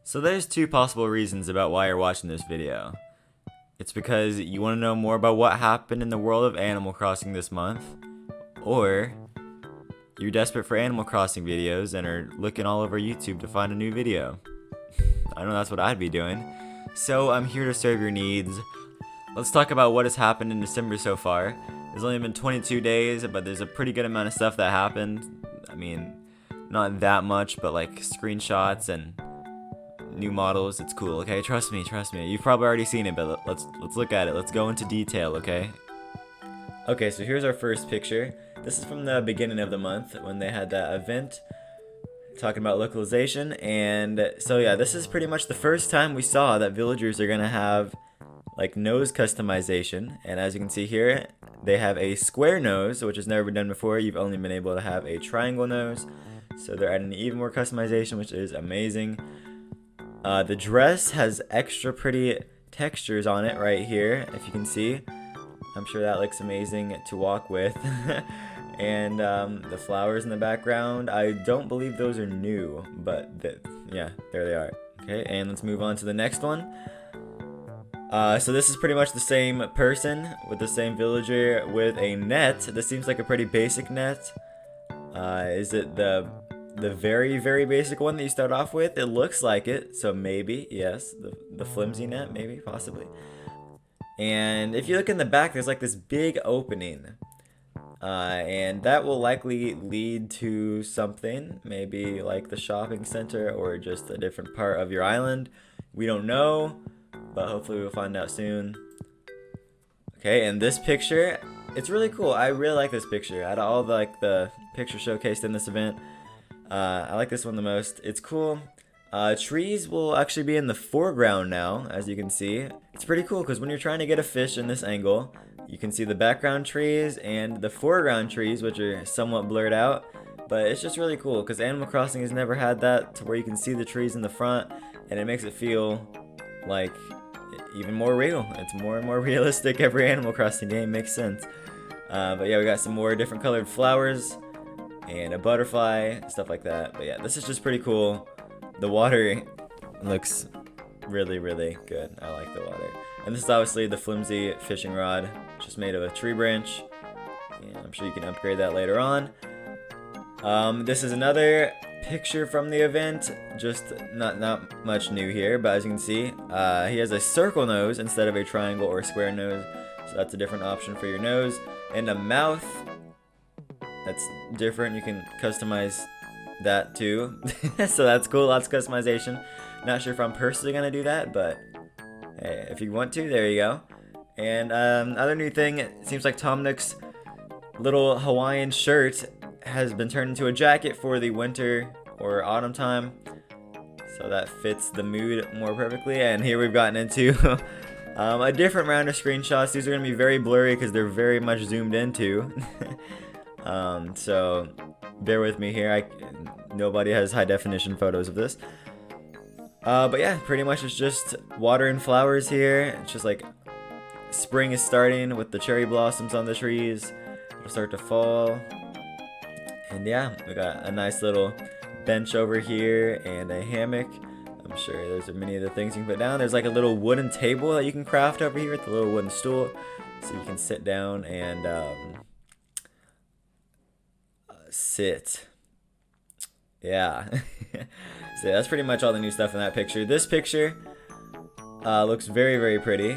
So there's two possible reasons about why you're watching this video. It's because you want to know more about what happened in the world of Animal Crossing this month, or you're desperate for Animal Crossing videos and are looking all over YouTube to find a new video. I know that's what I'd be doing. So I'm here to serve your needs. Let's talk about what has happened in December so far. There's only been 22 days, but there's a pretty good amount of stuff that happened. I mean, not that much, but like screenshots and new models. It's cool, okay? Trust me. You've probably already seen it, but let's look at it. Let's go into detail, okay? Okay, so here's our first picture. This is from the beginning of the month when they had that event talking about localization. And so yeah, this is pretty much the first time we saw that villagers are gonna have like nose customization. And as you can see here, they have a square nose, which has never been done before. You've only been able to have a triangle nose. So they're adding even more customization, which is amazing. The dress has extra pretty textures on it right here, if you can see. I'm sure that looks amazing to walk with. And the flowers in the background, I don't believe those are new, but yeah, there they are. Okay, and let's move on to the next one. So this is pretty much the same person with the same villager with a net. This seems like a pretty basic net. Is it the very, very basic one that you start off with? It looks like it, so maybe, yes, the flimsy net, maybe, possibly. And if you look in the back, there's like this big opening. And that will likely lead to something, maybe like the shopping center or just a different part of your island. We don't know, but hopefully we'll find out soon. Okay, and this picture, it's really cool. I really like this picture. Out of all the pictures showcased in this event, I like this one the most. It's cool. Trees will actually be in the foreground now, as you can see. It's pretty cool because when you're trying to get a fish in this angle, you can see the background trees and the foreground trees, which are somewhat blurred out. But it's just really cool because Animal Crossing has never had that to where you can see the trees in the front, and it makes it feel like even more real. It's more and more realistic. Every Animal Crossing game makes sense. But yeah, we got some more different colored flowers and a butterfly, stuff like that. But yeah, this is just pretty cool. The water looks really, really good. I like the water. And this is obviously the flimsy fishing rod, just made of a tree branch. And I'm sure you can upgrade that later on. This is another picture from the event. Just not much new here, but as you can see, he has a circle nose instead of a triangle or square nose. So that's a different option for your nose. And a mouth that's different. You can customize that too. So that's cool. Lots of customization. Not sure if I'm personally gonna do that, but hey, if you want to, there you go. And other new thing, it seems like Tom Nook's little Hawaiian shirt has been turned into a jacket for the winter or autumn time, so that fits the mood more perfectly. And here we've gotten into a different round of screenshots. These are gonna be very blurry because they're very much zoomed into. So bear with me here. Nobody has high definition photos of this. But yeah, pretty much it's just water and flowers here. It's just like spring is starting with the cherry blossoms on the trees. It'll start to fall. And yeah, we got a nice little bench over here and a hammock. I'm sure there's many of the things you can put down. There's like a little wooden table that you can craft over here with a little wooden stool. So you can sit down and sit. Yeah. So that's pretty much all the new stuff in that picture. This picture looks very, very pretty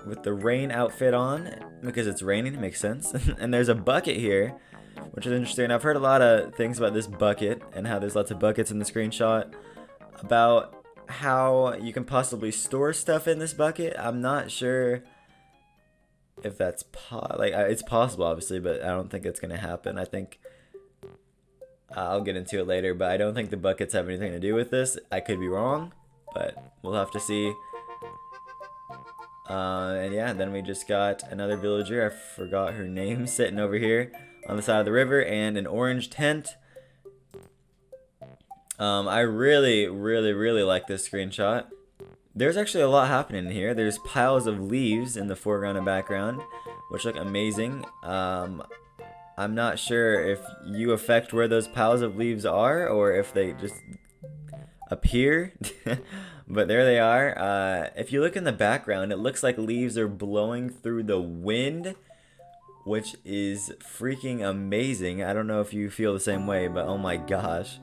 with the rain outfit on because it's raining. It makes sense. And there's a bucket here, which is interesting. I've heard a lot of things about this bucket and how there's lots of buckets in the screenshot about how you can possibly store stuff in this bucket. I'm not sure if that's it's possible, obviously, but I don't think it's gonna happen. I think I'll get into it later, but I don't think the buckets have anything to do with this. I could be wrong, but we'll have to see. And yeah, then we just got another villager. I forgot her name, sitting over here on the side of the river, and an orange tent. I really, really, really like this screenshot. There's actually a lot happening here. There's piles of leaves in the foreground and background, which look amazing. I'm not sure if you affect where those piles of leaves are, or if they just up here. But there they are. If you look in the background, it looks like leaves are blowing through the wind, which is freaking amazing. I don't know if you feel the same way, but oh my gosh.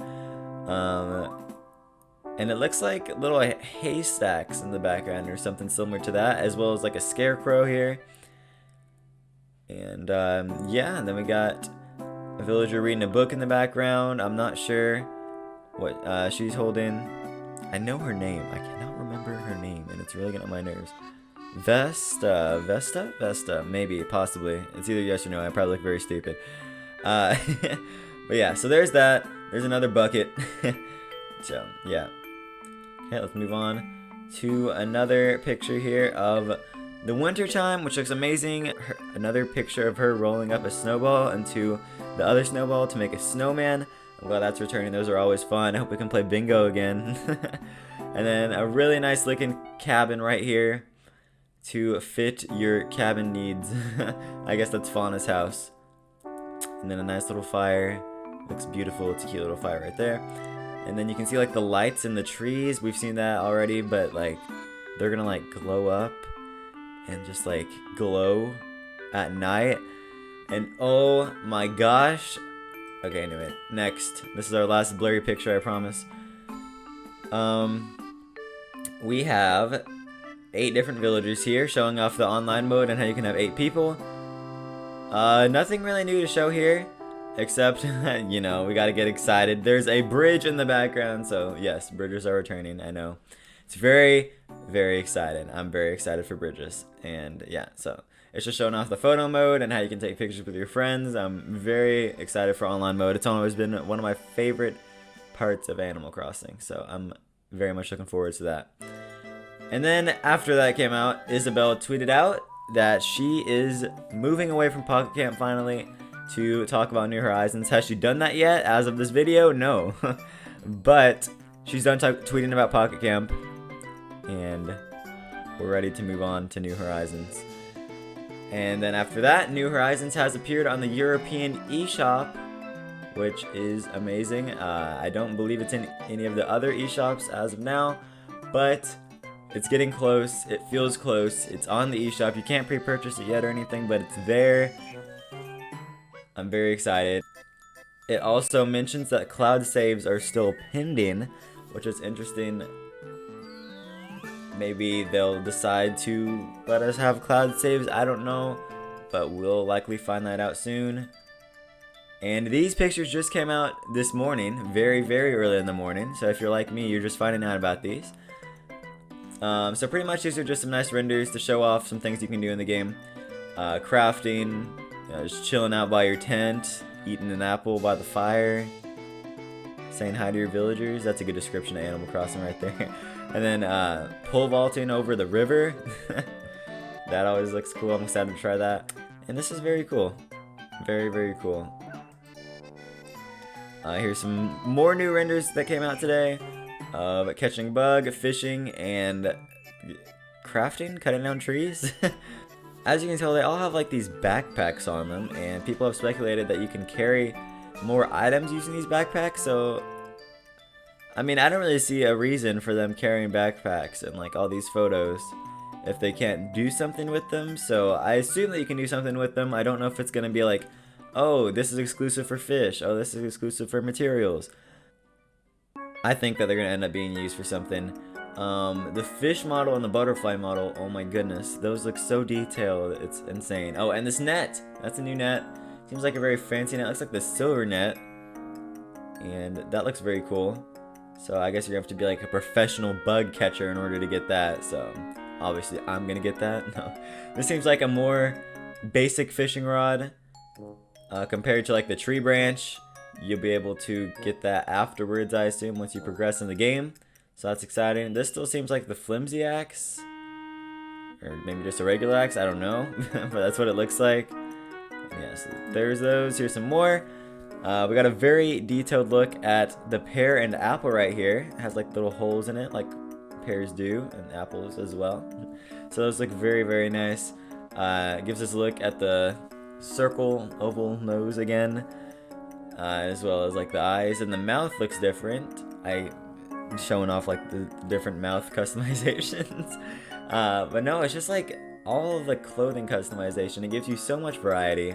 And it looks like little haystacks in the background or something similar to that, as well as like a scarecrow here. And yeah, and then we got a villager reading a book in the background. I'm not sure what she's holding. I know her name. I cannot remember her name, and it's really getting on my nerves. Vesta? Maybe, possibly. It's either yes or no. I probably look very stupid. But yeah, so there's that. There's another bucket. So, yeah. Okay, let's move on to another picture here of the winter time, which looks amazing. Another picture of her rolling up a snowball into the other snowball to make a snowman. I'm glad that's returning. Those are always fun. I hope we can play bingo again. And then a really nice looking cabin right here to fit your cabin needs. I guess that's Fauna's house. And then a nice little fire. Looks beautiful. It's a cute little fire right there. And then you can see like the lights in the trees. We've seen that already, but like they're gonna like glow up and just like glow at night. And oh my gosh. Okay, anyway, next. This is our last blurry picture, I promise. We have 8 different villagers here, showing off the online mode and how you can have 8 people. Nothing really new to show here, except, you know, we gotta get excited. There's a bridge in the background, so yes, bridges are returning, I know. It's very, very exciting. I'm very excited for bridges, and yeah, so it's just showing off the photo mode and how you can take pictures with your friends. I'm very excited for online mode. It's always been one of my favorite parts of Animal Crossing, so I'm very much looking forward to that. And then after that came out, Isabelle tweeted out that she is moving away from Pocket Camp finally to talk about New Horizons. Has she done that yet? As of this video, no. But she's done tweeting about Pocket Camp, and we're ready to move on to New Horizons. And then after that, New Horizons has appeared on the European eShop, which is amazing. I don't believe it's in any of the other eShops as of now, but it's getting close. It feels close. It's on the eShop. You can't pre-purchase it yet or anything, but it's there. I'm very excited. It also mentions that cloud saves are still pending, which is interesting. Maybe they'll decide to let us have cloud saves. I don't know, but we'll likely find that out soon. And these pictures just came out this morning, very, very early in the morning. So if you're like me, you're just finding out about these. So pretty much these are just some nice renders to show off some things you can do in the game. Crafting, you know, just chilling out by your tent, eating an apple by the fire, saying hi to your villagers. That's a good description of Animal Crossing right there. And then pole vaulting over the river. That always looks cool. I'm excited to try that. And this is very cool. Very, very cool. Here's some more new renders that came out today of catching bug, fishing, and crafting, cutting down trees. As you can tell, they all have like these backpacks on them, and people have speculated that you can carry more items using these backpacks. So I mean, I don't really see a reason for them carrying backpacks and like all these photos if they can't do something with them. So I assume that you can do something with them. I don't know if it's gonna be like, oh, this is exclusive for fish. Oh, this is exclusive for materials. I think that they're gonna end up being used for something. The fish model and the butterfly model, oh my goodness, those look so detailed, it's insane. Oh, and this net, that's a new net. Seems like a very fancy net. It looks like the silver net, and that looks very cool. So I guess you're gonna have to be like a professional bug catcher in order to get that. So obviously I'm gonna get that. No, this seems like a more basic fishing rod compared to like the tree branch. You'll be able to get that afterwards, I assume, once you progress in the game. So that's exciting. This still seems like the flimsy axe, or maybe just a regular axe, I don't know. But that's what it looks like. Yes, there's those. Here's some more. We got a very detailed look at the pear and apple right here. It has like little holes in it, like pears do, and apples as well. So those look very, very nice. It gives us a look at the circle, oval nose again, as well as like the eyes, and the mouth looks different. showing off like the different mouth customizations. But no, it's just like all of the clothing customization. It gives you so much variety.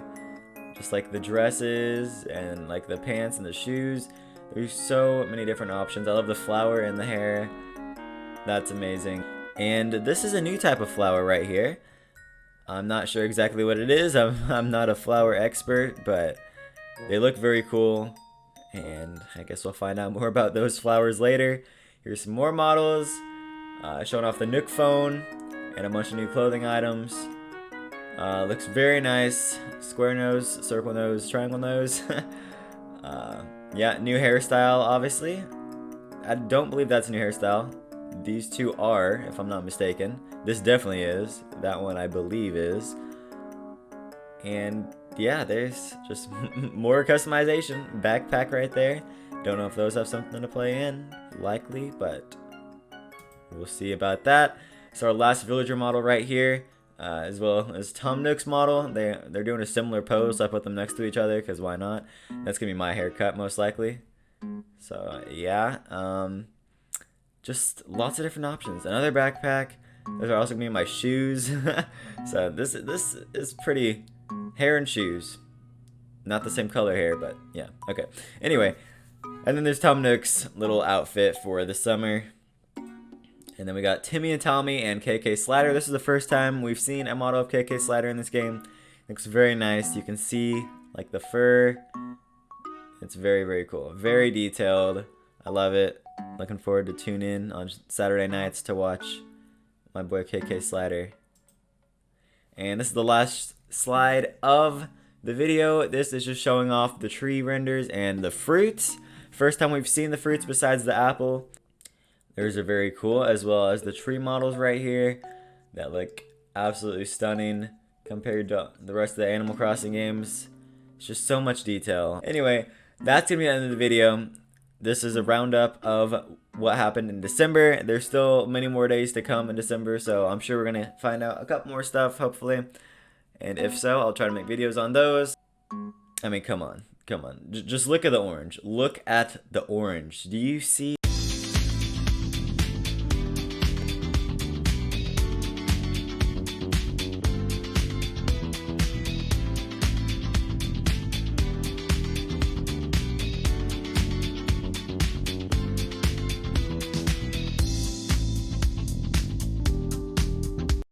Just like the dresses and like the pants and the shoes. There's so many different options. I love the flower in the hair. That's amazing. And this is a new type of flower right here. I'm not sure exactly what it is. I'm not a flower expert, but they look very cool. And I guess we'll find out more about those flowers later. Here's some more models. Showing off the Nook phone and a bunch of new clothing items. Looks very nice. Square nose, circle nose, triangle nose. Yeah, new hairstyle, obviously. I don't believe that's a new hairstyle. These two are, if I'm not mistaken. This definitely is. That one I believe is. And yeah, there's just more customization. Backpack right there. Don't know if those have something to play in. Likely, but we'll see about that. So our last villager model right here. As well as Tom Nook's model. They're doing a similar pose, so I put them next to each other because why not? That's gonna be my haircut most likely. So yeah, just lots of different options. Another backpack. Those are also gonna be my shoes. So this is pretty hair and shoes. Not the same color hair, but yeah. Okay. Anyway, and then there's Tom Nook's little outfit for the summer. And then we got Timmy and Tommy and KK Slider. This is the first time we've seen a model of KK Slider in this game. Looks very nice. You can see like the fur. It's very, very cool. Very detailed. I love it. Looking forward to tune in on Saturday nights to watch my boy KK Slider. And this is the last slide of the video. This is just showing off the tree renders and the fruits. First time we've seen the fruits besides the apple. Those are very cool, as well as the tree models right here that look absolutely stunning compared to the rest of the Animal Crossing games. It's just so much detail. Anyway, that's going to be the end of the video. This is a roundup of what happened in December. There's still many more days to come in December, so I'm sure we're going to find out a couple more stuff, hopefully. And if so, I'll try to make videos on those. I mean, come on. Just look at the orange. Look at the orange. Do you see?